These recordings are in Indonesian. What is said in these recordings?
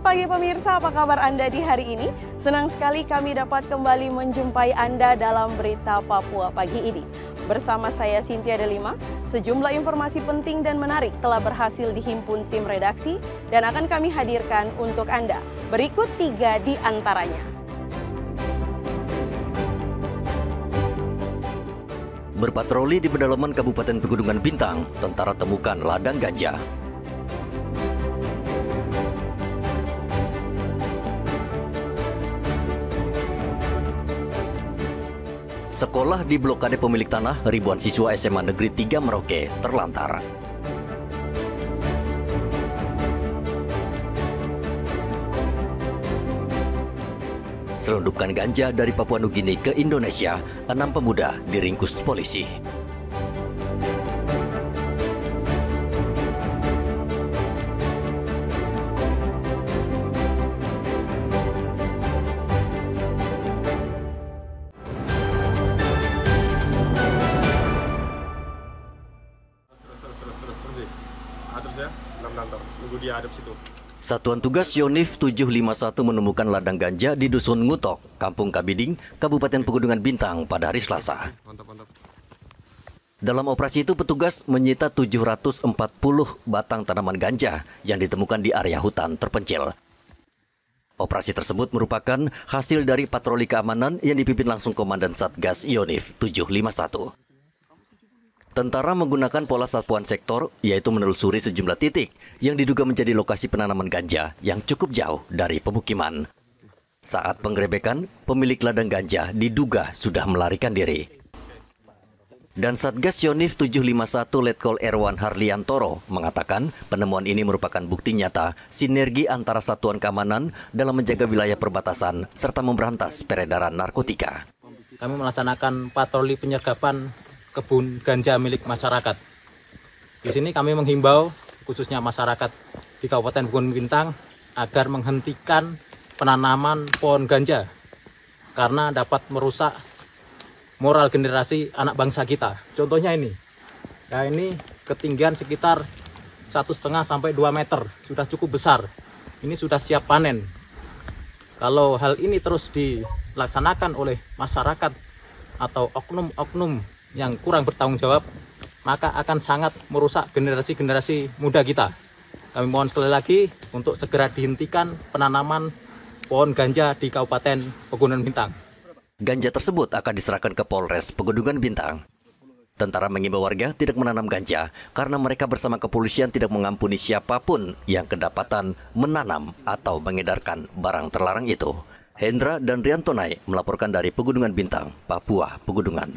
Selamat pagi pemirsa, apa kabar Anda di hari ini? Senang sekali kami dapat kembali menjumpai Anda dalam Berita Papua pagi ini. Bersama saya Cynthia Delima, sejumlah informasi penting dan menarik telah berhasil dihimpun tim redaksi dan akan kami hadirkan untuk Anda. Berikut 3 di antaranya. Berpatroli di pedalaman Kabupaten Pegunungan Bintang, tentara temukan ladang ganja. Sekolah di blokade pemilik tanah, ribuan siswa SMA Negeri 3 Merauke terlantar. Selundupkan ganja dari Papua Nugini ke Indonesia, 6 pemuda diringkus polisi. Satuan Tugas Yonif 751 menemukan ladang ganja di Dusun Ngutok, Kampung Kabiding, Kabupaten Pegunungan Bintang pada hari Selasa. Dalam operasi itu petugas menyita 740 batang tanaman ganja yang ditemukan di area hutan terpencil. Operasi tersebut merupakan hasil dari patroli keamanan yang dipimpin langsung Komandan Satgas Yonif 751. Tentara menggunakan pola satuan sektor, yaitu menelusuri sejumlah titik yang diduga menjadi lokasi penanaman ganja yang cukup jauh dari pemukiman. Saat penggerebekan, pemilik ladang ganja diduga sudah melarikan diri. Dan Satgas Yonif 751 Letkol Erwan Harliantoro mengatakan penemuan ini merupakan bukti nyata sinergi antara satuan keamanan dalam menjaga wilayah perbatasan serta memberantas peredaran narkotika. Kami melaksanakan patroli penyergapan kebun ganja milik masyarakat. Di sini kami menghimbau khususnya masyarakat di Kabupaten Pegunungan Bintang agar menghentikan penanaman pohon ganja karena dapat merusak moral generasi anak bangsa kita. Contohnya ini. Nah, ini ketinggian sekitar 1,5 sampai 2 meter, sudah cukup besar. Ini sudah siap panen. Kalau hal ini terus dilaksanakan oleh masyarakat atau oknum-oknum yang kurang bertanggung jawab, maka akan sangat merusak generasi-generasi muda kita. Kami mohon sekali lagi untuk segera dihentikan penanaman pohon ganja di Kabupaten Pegunungan Bintang. Ganja tersebut akan diserahkan ke Polres Pegunungan Bintang. Tentara mengimbau warga tidak menanam ganja karena mereka bersama kepolisian tidak mengampuni siapapun yang kedapatan menanam atau mengedarkan barang terlarang itu. Hendra dan Riantonai melaporkan dari Pegunungan Bintang, Papua Pegunungan.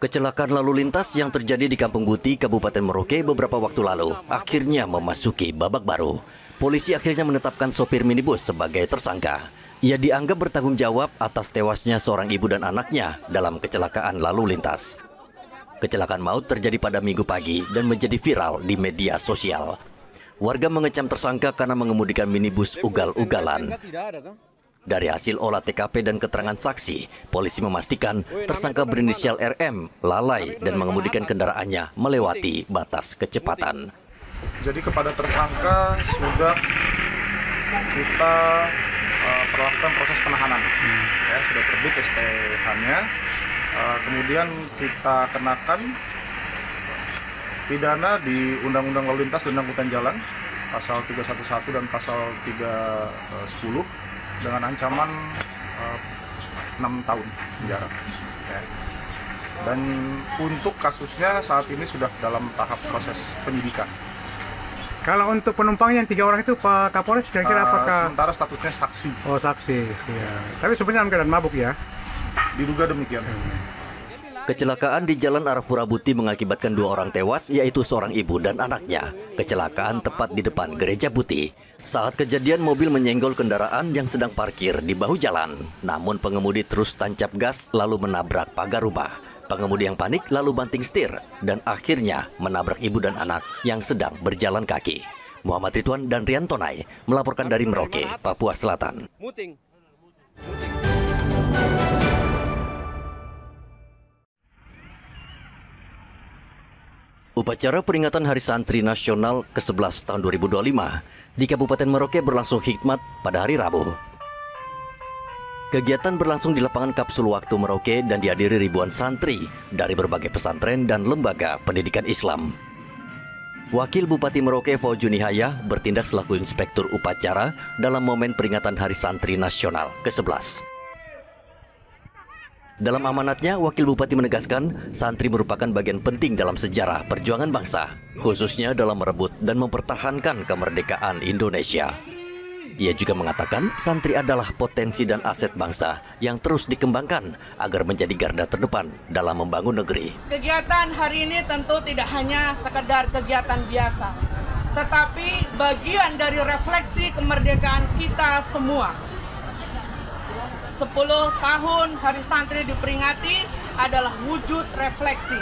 Kecelakaan lalu lintas yang terjadi di Kampung Buti, Kabupaten Merauke beberapa waktu lalu akhirnya memasuki babak baru. Polisi akhirnya menetapkan sopir minibus sebagai tersangka. Ia dianggap bertanggung jawab atas tewasnya seorang ibu dan anaknya dalam kecelakaan lalu lintas. Kecelakaan maut terjadi pada Minggu pagi dan menjadi viral di media sosial. Warga mengecam tersangka karena mengemudikan minibus ugal-ugalan. Dari hasil olah TKP dan keterangan saksi, polisi memastikan tersangka berinisial RM lalai dan mengemudikan kendaraannya melewati batas kecepatan. Jadi kepada tersangka sudah kita perlakukan proses penahanan, ya, sudah terbit SPH-nya. Kemudian kita kenakan pidana di Undang-Undang Lalu Lintas dan Angkutan Jalan, pasal 311 dan pasal 310. Dengan ancaman 6 tahun penjara. Ya. Dan untuk kasusnya saat ini sudah dalam tahap proses penyidikan. Kalau untuk penumpang yang 3 orang itu Pak Kapolres kira-kira apakah? Sementara statusnya saksi. Oh, saksi. Ya. Tapi sebenarnya dalam keadaan mabuk ya? Diduga demikian. Kecelakaan di Jalan Arafura Buti mengakibatkan 2 orang tewas, yaitu seorang ibu dan anaknya. Kecelakaan tepat di depan Gereja Buti. Saat kejadian, mobil menyenggol kendaraan yang sedang parkir di bahu jalan. Namun pengemudi terus tancap gas lalu menabrak pagar rumah. Pengemudi yang panik lalu banting setir dan akhirnya menabrak ibu dan anak yang sedang berjalan kaki. Muhammad Ridwan dan Riantonai melaporkan dari Merauke, Papua Selatan. Upacara peringatan Hari Santri Nasional ke-11 tahun 2025 di Kabupaten Merauke berlangsung hikmat pada hari Rabu. Kegiatan berlangsung di lapangan Kapsul Waktu Merauke dan dihadiri ribuan santri dari berbagai pesantren dan lembaga pendidikan Islam. Wakil Bupati Merauke Faujuni Haya bertindak selaku inspektur upacara dalam momen peringatan Hari Santri Nasional ke-11. Dalam amanatnya, Wakil Bupati menegaskan santri merupakan bagian penting dalam sejarah perjuangan bangsa, khususnya dalam merebut dan mempertahankan kemerdekaan Indonesia. Ia juga mengatakan santri adalah potensi dan aset bangsa yang terus dikembangkan agar menjadi garda terdepan dalam membangun negeri. Kegiatan hari ini tentu tidak hanya sekedar kegiatan biasa, tetapi bagian dari refleksi kemerdekaan kita semua. 10 tahun Hari Santri diperingati adalah wujud refleksi.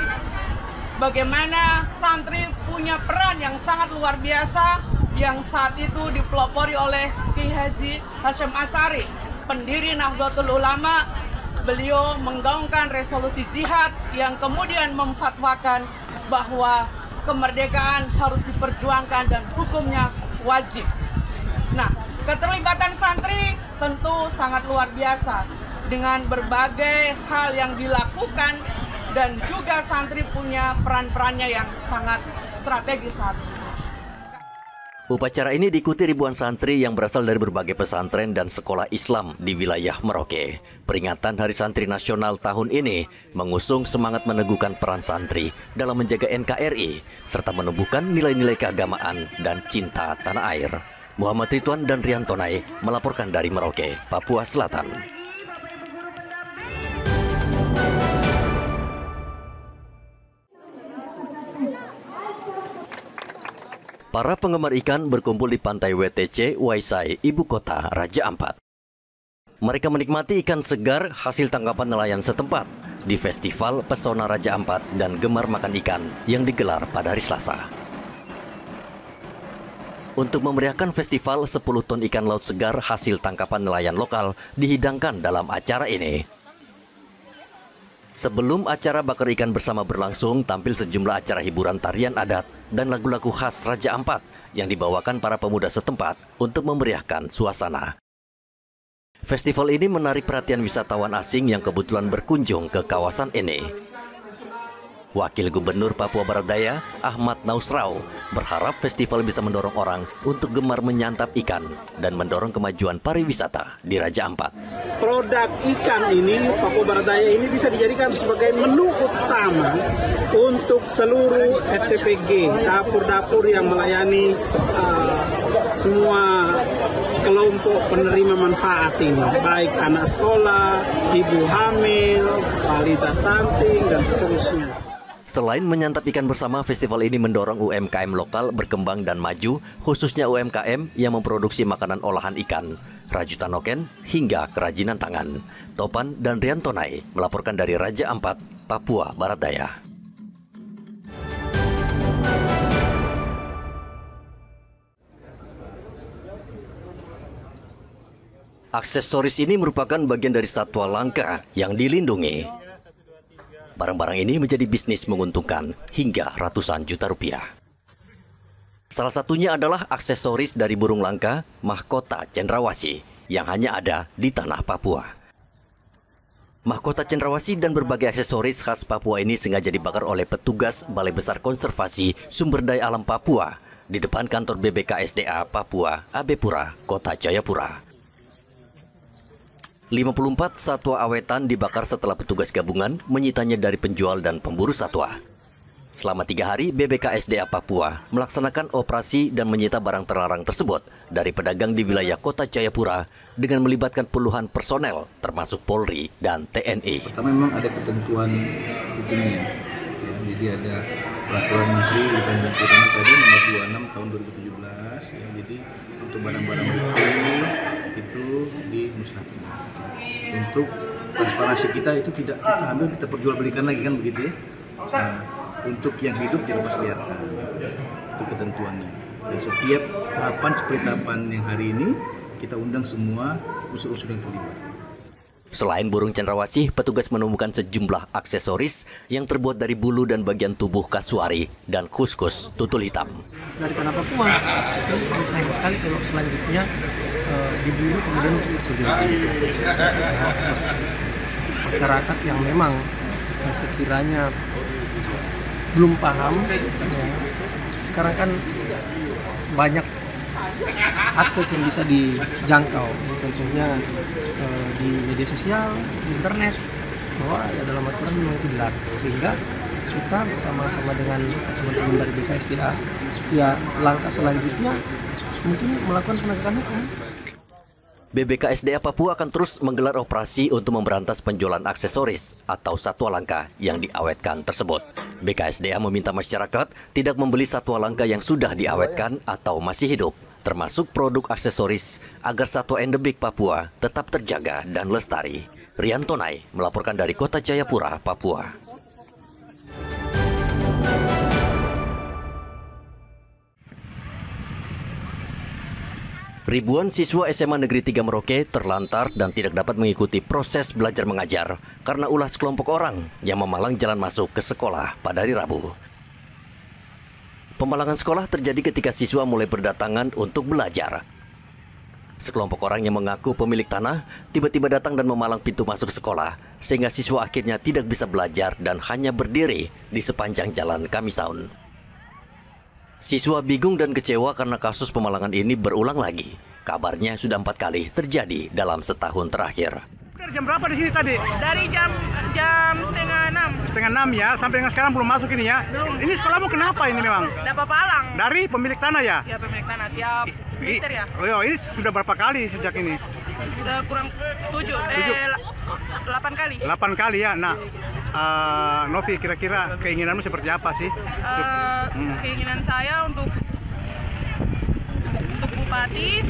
Bagaimana santri punya peran yang sangat luar biasa yang saat itu dipelopori oleh Ki Haji Hashim Asy'ari, pendiri Nahdlatul Ulama. Beliau menggaungkan resolusi jihad yang kemudian memfatwakan bahwa kemerdekaan harus diperjuangkan dan hukumnya wajib. Nah, keterlibatan santri tentu sangat luar biasa dengan berbagai hal yang dilakukan dan juga santri punya peran-perannya yang sangat strategis saat ini. Upacara ini diikuti ribuan santri yang berasal dari berbagai pesantren dan sekolah Islam di wilayah Merauke. Peringatan Hari Santri Nasional tahun ini mengusung semangat meneguhkan peran santri dalam menjaga NKRI serta menumbuhkan nilai-nilai keagamaan dan cinta tanah air. Muhammad Ridwan dan Rian Tonai melaporkan dari Merauke, Papua Selatan. Para penggemar ikan berkumpul di pantai WTC Waisai, ibu kota Raja Ampat. Mereka menikmati ikan segar hasil tangkapan nelayan setempat di Festival Pesona Raja Ampat dan Gemar Makan Ikan yang digelar pada hari Selasa. Untuk memeriahkan festival, 10 ton ikan laut segar hasil tangkapan nelayan lokal dihidangkan dalam acara ini. Sebelum acara bakar ikan bersama berlangsung, tampil sejumlah acara hiburan tarian adat dan lagu-lagu khas Raja Ampat yang dibawakan para pemuda setempat untuk memeriahkan suasana. Festival ini menarik perhatian wisatawan asing yang kebetulan berkunjung ke kawasan ini. Wakil Gubernur Papua Barat Daya, Ahmad Nausrau, berharap festival bisa mendorong orang untuk gemar menyantap ikan dan mendorong kemajuan pariwisata di Raja Ampat. Produk ikan ini, Papua Barat Daya ini bisa dijadikan sebagai menu utama untuk seluruh SPPG, dapur-dapur yang melayani semua kelompok penerima manfaat ini, baik anak sekolah, ibu hamil, balita stunting, dan seterusnya. Selain menyantap ikan bersama, festival ini mendorong UMKM lokal berkembang dan maju, khususnya UMKM yang memproduksi makanan olahan ikan, rajutan noken, hingga kerajinan tangan. Topan dan Rian Tonai melaporkan dari Raja Ampat, Papua Barat Daya. Aksesoris ini merupakan bagian dari satwa langka yang dilindungi. Barang-barang ini menjadi bisnis menguntungkan hingga ratusan juta rupiah. Salah satunya adalah aksesoris dari burung langka, mahkota cendrawasih, yang hanya ada di tanah Papua. Mahkota cendrawasih dan berbagai aksesoris khas Papua ini sengaja dibakar oleh petugas Balai Besar Konservasi Sumber Daya Alam Papua di depan kantor BBKSDA Papua, Abepura, Kota Jayapura. 54 satwa awetan dibakar setelah petugas gabungan menyitanya dari penjual dan pemburu satwa. Selama 3 hari, BBKSDA Papua melaksanakan operasi dan menyita barang terlarang tersebut dari pedagang di wilayah Kota Jayapura dengan melibatkan puluhan personel, termasuk Polri dan TNI. Karena memang ada ketentuan hukumnya, ya, jadi ada peraturan Menteri Republik Indonesia tadi nomor 26 tahun 2017, ya, jadi untuk barang-barang ini itu dimusnahkan. Untuk transparansi kita itu tidak kita ambil, kita perjualbelikan lagi, kan begitu ya. Nah, untuk yang hidup dilepas liarkan, itu ketentuannya. Dan setiap tahapan seperti tahapan yang hari ini kita undang semua unsur-unsur yang terlibat. Selain burung cendrawasih, petugas menemukan sejumlah aksesoris yang terbuat dari bulu dan bagian tubuh kasuari dan kuskus tutul hitam. Dari tanah Papua, itu sayang sekali kalau selanjutnya diburu kemudian diperjualbelikan. Masyarakat yang memang sekiranya belum paham, ya, sekarang kan banyak akses yang bisa dijangkau, contohnya di media sosial, di internet, bahwa ya dalam aturan memang itu dilarang, sehingga kita bersama-sama dengan teman-teman dari BKSDA, ya langkah selanjutnya mungkin melakukan penegakan hukum. BKSDA Papua akan terus menggelar operasi untuk memberantas penjualan aksesoris atau satwa langka yang diawetkan tersebut. BKSDA meminta masyarakat tidak membeli satwa langka yang sudah diawetkan atau masih hidup, termasuk produk aksesoris, agar satwa endemik Papua tetap terjaga dan lestari. Rian Tonai melaporkan dari Kota Jayapura, Papua. Ribuan siswa SMA Negeri 3 Merauke terlantar dan tidak dapat mengikuti proses belajar mengajar karena ulah sekelompok orang yang memalang jalan masuk ke sekolah pada hari Rabu. Pemalangan sekolah terjadi ketika siswa mulai berdatangan untuk belajar. Sekelompok orang yang mengaku pemilik tanah tiba-tiba datang dan memalang pintu masuk sekolah, sehingga siswa akhirnya tidak bisa belajar dan hanya berdiri di sepanjang jalan Kamisaun. Siswa bingung dan kecewa karena kasus pemalangan ini berulang lagi. Kabarnya sudah 4 kali terjadi dalam setahun terakhir. Dari jam berapa di sini tadi? Dari jam setengah 6. Setengah 6 ya, sampai dengan sekarang belum masuk ini ya? Belum. Ini sekolahmu kenapa ini memang? Dapat palang. Dari pemilik tanah ya? Ya, pemilik tanah tiap semester ya. Oh, ini sudah berapa kali sejak ini? Sudah kurang 8 kali. 8 kali ya. Nah, Novi, kira-kira keinginanmu seperti apa sih? Keinginan saya untuk bupati,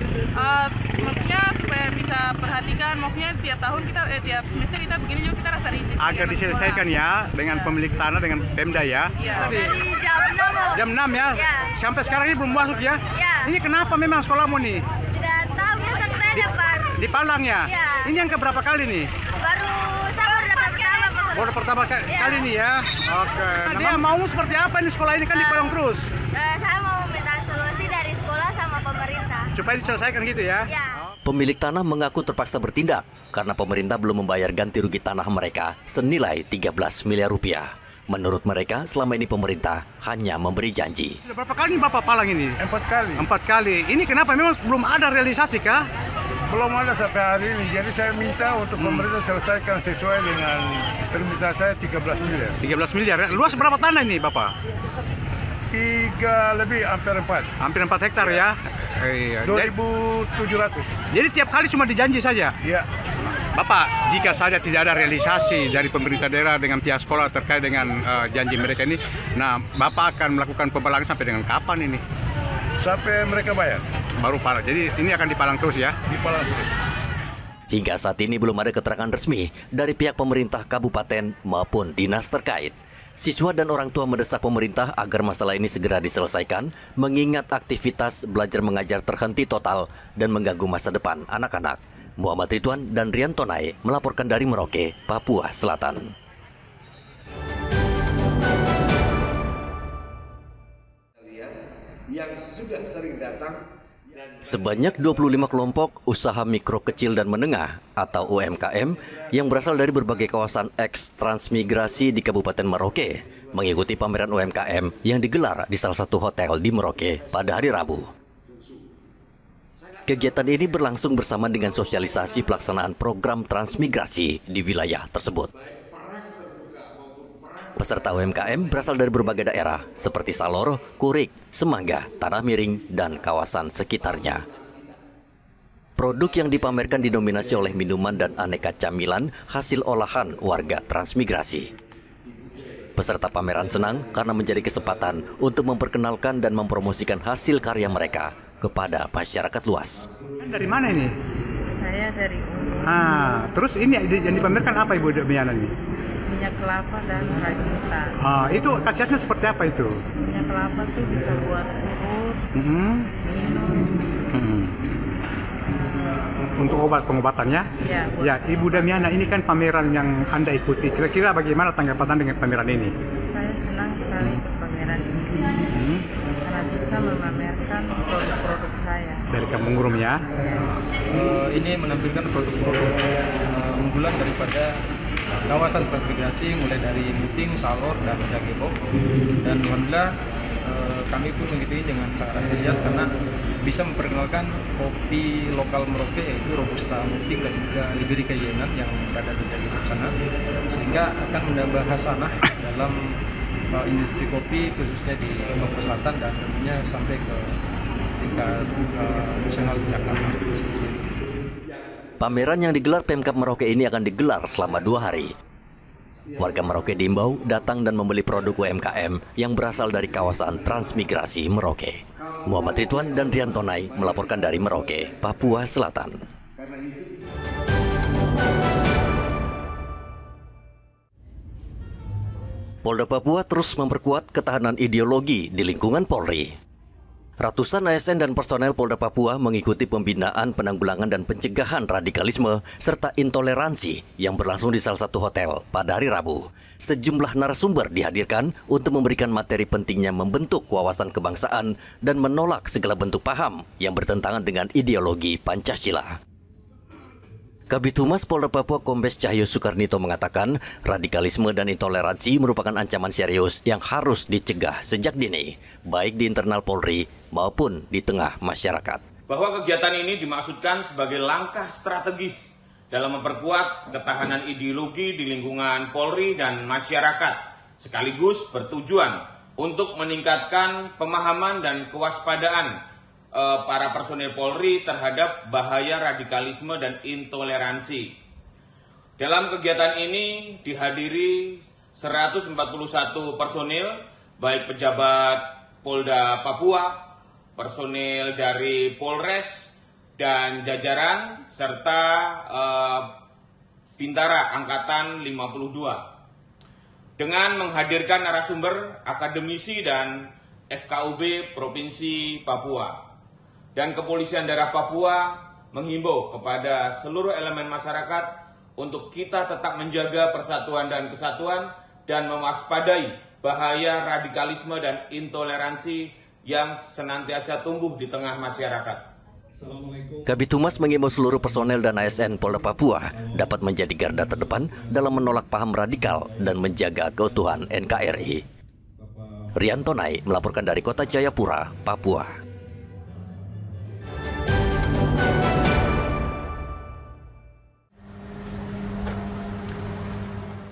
maksudnya supaya bisa perhatikan, maksudnya tiap tahun kita, tiap semester kita begini juga kita rasa risih. Agar diselesaikan ya dengan pemilik tanah, dengan Pemda ya. Ya. Dari jam 6. Jam 6 ya? Ya. Sampai sekarang ini belum masuk ya? Ya. Ini kenapa memang sekolahmu nih? Tidak tahu, biasa kita dapat. Di Palang ya? Ya. Ini yang keberapa kali nih? Baru dapat pertama. Baru pertama kali nih ya? Oke. Nah, dia mau seperti apa ini sekolah ini kan di Palang terus? Saya mau minta solusi dari sekolah sama pemerintah. Supaya diselesaikan gitu ya? Ya. Pemilik tanah mengaku terpaksa bertindak karena pemerintah belum membayar ganti rugi tanah mereka senilai 13 miliar rupiah. Menurut mereka, selama ini pemerintah hanya memberi janji. Sudah berapa kali Bapak Palang ini? 4 kali. 4 kali. Ini kenapa? Memang belum ada realisasi kah? Belum ada sampai hari ini. Jadi saya minta untuk pemerintah selesaikan sesuai dengan permintaan saya 13 miliar. 13 miliar. Luas berapa tanah ini Bapak? 3 lebih, hampir 4. Hampir 4 hektar ya? Iya. 2.700. Jadi tiap kali cuma dijanji saja? Iya. Bapak, jika saja tidak ada realisasi dari pemerintah daerah dengan pihak sekolah terkait dengan janji mereka ini, nah Bapak akan melakukan pemalangan sampai dengan kapan ini? Sampai mereka bayar. Baru parah. Jadi ini akan dipalang terus ya? Dipalang terus. Hingga saat ini belum ada keterangan resmi dari pihak pemerintah kabupaten maupun dinas terkait. Siswa dan orang tua mendesak pemerintah agar masalah ini segera diselesaikan, mengingat aktivitas belajar mengajar terhenti total dan mengganggu masa depan anak-anak. Muhammad Ridwan dan Rian Tonai melaporkan dari Merauke, Papua Selatan. Yang sudah sering datang. Sebanyak 25 kelompok usaha mikro kecil dan menengah atau UMKM yang berasal dari berbagai kawasan eks-transmigrasi di Kabupaten Merauke mengikuti pameran UMKM yang digelar di salah satu hotel di Merauke pada hari Rabu. Kegiatan ini berlangsung bersama dengan sosialisasi pelaksanaan program transmigrasi di wilayah tersebut. Peserta UMKM berasal dari berbagai daerah seperti Salor, Kurik, Semangga, Tanah Miring, dan kawasan sekitarnya. Produk yang dipamerkan didominasi oleh minuman dan aneka camilan hasil olahan warga transmigrasi. Peserta pameran senang karena menjadi kesempatan untuk memperkenalkan dan mempromosikan hasil karya mereka kepada masyarakat luas. Dari mana ini? Saya dari Ulu. Terus ini yang dipamerkan apa Ibu Demiana ini? Minyak kelapa dan rajutan. Itu khasiatnya seperti apa itu? Minyak kelapa tuh bisa buat urut, minum. untuk pengobatannya. Ya, Ibu Damiana, ini kan pameran yang Anda ikuti. Kira-kira bagaimana tanggapan Anda dengan pameran ini? Saya senang sekali pameran ini karena bisa memamerkan produk-produk saya. Dari Kampung Gurum ya. Ini menampilkan produk-produk unggulan daripada kawasan transmigrasi, mulai dari Muting, Salor, dan Dagebok. Dan alhamdulillah kami pun mengikuti dengan sangat antusias karena bisa memperkenalkan kopi lokal Merauke, yaitu Robusta Muting dan juga Liberica Yenan yang berada di Dagebok sana, sehingga akan menambah hasanah dalam industri kopi khususnya di Papua Selatan dan tentunya sampai ke tingkat nasional di Jakarta. Pameran yang digelar Pemkab Merauke ini akan digelar selama 2 hari. Warga Merauke diimbau datang dan membeli produk UMKM yang berasal dari kawasan transmigrasi Merauke. Muhammad Ridwan dan Rian Tonai melaporkan dari Merauke, Papua Selatan. Polda Papua terus memperkuat ketahanan ideologi di lingkungan Polri. Ratusan ASN dan personel Polda Papua mengikuti pembinaan penanggulangan dan pencegahan radikalisme serta intoleransi yang berlangsung di salah satu hotel pada hari Rabu. Sejumlah narasumber dihadirkan untuk memberikan materi pentingnya membentuk wawasan kebangsaan dan menolak segala bentuk paham yang bertentangan dengan ideologi Pancasila. Kabid Humas Polda Papua Kombes Cahyo Soekarnito mengatakan radikalisme dan intoleransi merupakan ancaman serius yang harus dicegah sejak dini, baik di internal Polri maupun di tengah masyarakat. Bahwa kegiatan ini dimaksudkan sebagai langkah strategis dalam memperkuat ketahanan ideologi di lingkungan Polri dan masyarakat, sekaligus bertujuan untuk meningkatkan pemahaman dan kewaspadaan para personel Polri terhadap bahaya radikalisme dan intoleransi. Dalam kegiatan ini dihadiri 141 personil, baik pejabat Polda Papua, personil dari Polres dan jajaran, serta Bintara Angkatan 52. Dengan menghadirkan narasumber akademisi dan FKUB Provinsi Papua. Dan Kepolisian Daerah Papua menghimbau kepada seluruh elemen masyarakat untuk kita tetap menjaga persatuan dan kesatuan dan mewaspadai bahaya radikalisme dan intoleransi yang senantiasa tumbuh di tengah masyarakat. Kabid Humas mengimbau seluruh personel dan ASN Polda Papua dapat menjadi garda terdepan dalam menolak paham radikal dan menjaga keutuhan NKRI. Rian Tonai melaporkan dari Kota Jayapura, Papua.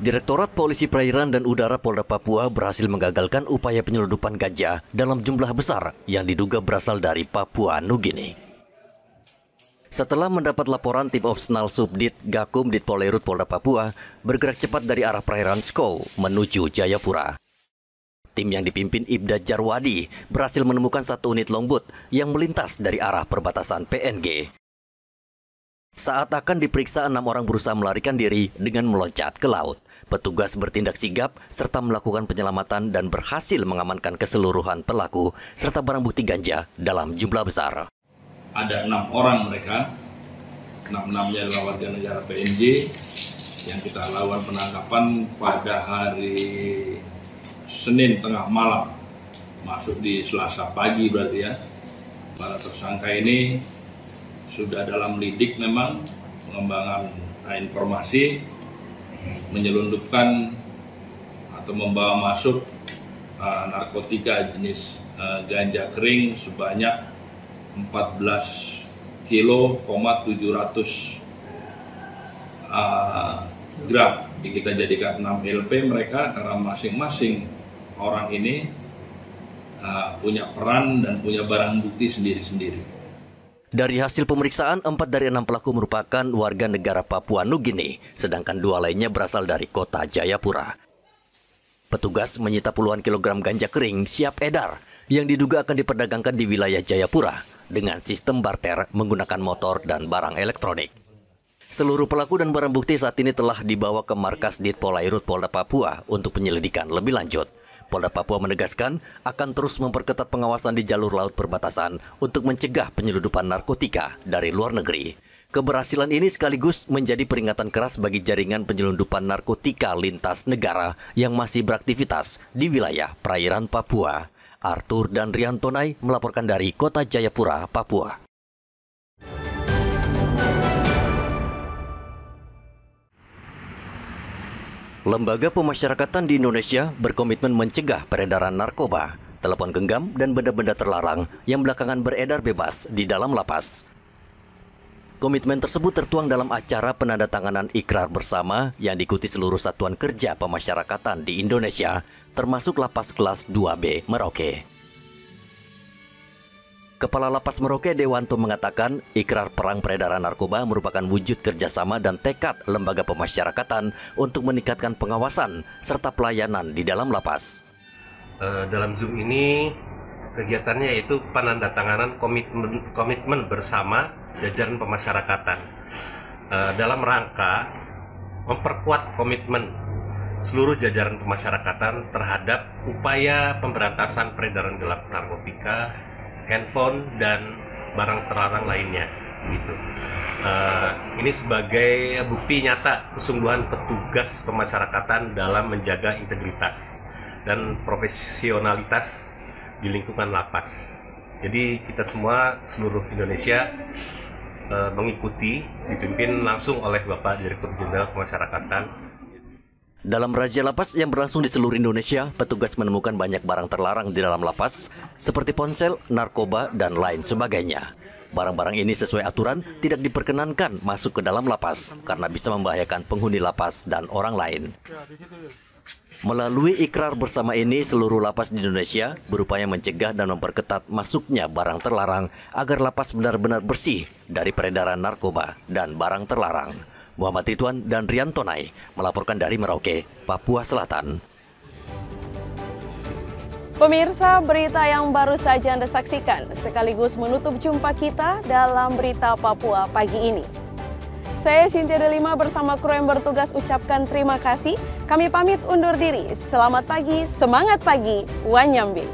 Direktorat Polisi Perairan dan Udara Polda Papua berhasil menggagalkan upaya penyeludupan ganja dalam jumlah besar yang diduga berasal dari Papua Nugini. Setelah mendapat laporan, tim Opsnal Subdit Gakum Ditpolairut Polda Papua bergerak cepat dari arah perairan Skou menuju Jayapura. Tim yang dipimpin Ibda Jarwadi berhasil menemukan satu unit longboat yang melintas dari arah perbatasan PNG. Saat akan diperiksa, 6 orang berusaha melarikan diri dengan meloncat ke laut. Petugas bertindak sigap serta melakukan penyelamatan dan berhasil mengamankan keseluruhan pelaku serta barang bukti ganja dalam jumlah besar. Ada 6 orang mereka, 6-6-nya adalah warga negara PNG yang kita lakukan penangkapan pada hari Senin tengah malam, masuk di Selasa pagi berarti ya. Para tersangka ini sudah dalam lidik memang pengembangan informasi, menyelundupkan atau membawa masuk narkotika jenis ganja kering sebanyak 14 kilo, 700 gram. Kita jadikan 6 LP mereka karena masing-masing orang ini punya peran dan punya barang bukti sendiri-sendiri. Dari hasil pemeriksaan, 4 dari 6 pelaku merupakan warga negara Papua Nugini, sedangkan 2 lainnya berasal dari Kota Jayapura. Petugas menyita puluhan kilogram ganja kering siap edar yang diduga akan diperdagangkan di wilayah Jayapura dengan sistem barter menggunakan motor dan barang elektronik. Seluruh pelaku dan barang bukti saat ini telah dibawa ke markas Ditpolairut Polda Papua untuk penyelidikan lebih lanjut. Polda Papua menegaskan akan terus memperketat pengawasan di jalur laut perbatasan untuk mencegah penyeludupan narkotika dari luar negeri. Keberhasilan ini sekaligus menjadi peringatan keras bagi jaringan penyelundupan narkotika lintas negara yang masih beraktivitas di wilayah perairan Papua. Arthur dan Riantonai melaporkan dari Kota Jayapura, Papua. Lembaga pemasyarakatan di Indonesia berkomitmen mencegah peredaran narkoba, telepon genggam, dan benda-benda terlarang yang belakangan beredar bebas di dalam lapas. Komitmen tersebut tertuang dalam acara penandatanganan ikrar bersama yang diikuti seluruh satuan kerja pemasyarakatan di Indonesia, termasuk lapas kelas 2B Merauke. Kepala Lapas Merauke Dewanto mengatakan ikrar perang peredaran narkoba merupakan wujud kerjasama dan tekad lembaga pemasyarakatan untuk meningkatkan pengawasan serta pelayanan di dalam lapas. Dalam Zoom ini kegiatannya yaitu penandatanganan komitmen bersama jajaran pemasyarakatan dalam rangka memperkuat komitmen seluruh jajaran pemasyarakatan terhadap upaya pemberantasan peredaran gelap narkotika, handphone, dan barang terlarang lainnya. Gitu. Ini sebagai bukti nyata kesungguhan petugas pemasyarakatan dalam menjaga integritas dan profesionalitas di lingkungan lapas. Jadi kita semua seluruh Indonesia mengikuti, dipimpin langsung oleh Bapak Direktur Jenderal Pemasyarakatan. Dalam razia lapas yang berlangsung di seluruh Indonesia, petugas menemukan banyak barang terlarang di dalam lapas, seperti ponsel, narkoba, dan lain sebagainya. Barang-barang ini sesuai aturan tidak diperkenankan masuk ke dalam lapas karena bisa membahayakan penghuni lapas dan orang lain. Melalui ikrar bersama ini, seluruh lapas di Indonesia berupaya mencegah dan memperketat masuknya barang terlarang agar lapas benar-benar bersih dari peredaran narkoba dan barang terlarang. Muhammad Ridwan dan Riantonai melaporkan dari Merauke, Papua Selatan. Pemirsa, berita yang baru saja Anda saksikan sekaligus menutup jumpa kita dalam Berita Papua pagi ini. Saya Cynthia Delima bersama kru yang bertugas ucapkan terima kasih. Kami pamit undur diri. Selamat pagi, semangat pagi, Wanyambe.